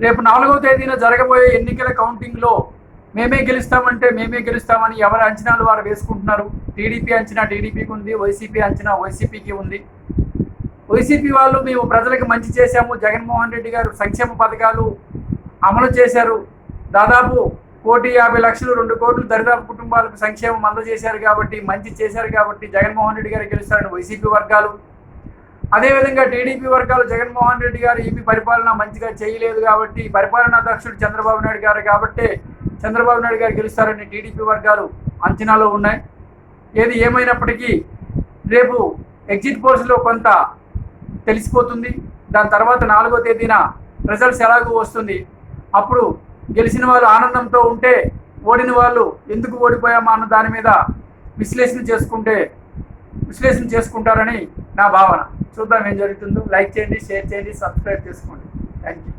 రేపు 4వ తేదీన జరగబోయే ఎన్నికల కౌంటింగ్లో మేమే గెలుస్తామని ఎవరి అంచనాలు వారు వేసుకుంటున్నారు. టీడీపీ అంచనా టీడీపీకి ఉంది, వైసీపీ అంచనా వైసీపీకి ఉంది. వైసీపీ వాళ్ళు మేము ప్రజలకు మంచి చేశాము, జగన్మోహన్ రెడ్డి గారు సంక్షేమ పథకాలు అమలు చేశారు, దాదాపు 1,50,00,000 2 కోట్లు దరిదాపు కుటుంబాలకు సంక్షేమం అందజేశారు కాబట్టి, మంచి చేశారు కాబట్టి జగన్మోహన్ రెడ్డి గారు గెలుస్తారని వైసీపీ వర్గాలు, అదేవిధంగా టీడీపీ వర్గాలు జగన్మోహన్ రెడ్డి గారు ఏపీ పరిపాలన మంచిగా చేయలేదు కాబట్టి, పరిపాలనా దక్షుడు చంద్రబాబు నాయుడు గారు కాబట్టి చంద్రబాబు నాయుడు గారు గెలుస్తారని టీడీపీ వర్గాలు అంచనాలో ఉన్నాయి. ఏది ఏమైనప్పటికీ రేపు ఎగ్జిట్ పోల్స్లో కొంత తెలిసిపోతుంది. దాని తర్వాత 4వ తేదీన రిజల్ట్స్ ఎలాగో వస్తుంది. అప్పుడు గెలిచిన వాళ్ళు ఆనందంతో ఉంటే ఓడిన వాళ్ళు ఎందుకు ఓడిపోయామా అన్న దాని మీద విశ్లేషణ చేసుకుంటారని నా భావన. చూద్దాం ఏం జరుగుతుందో. లైక్ చేయండి, షేర్ చేయండి, సబ్స్క్రైబ్ చేసుకోండి. Thank you.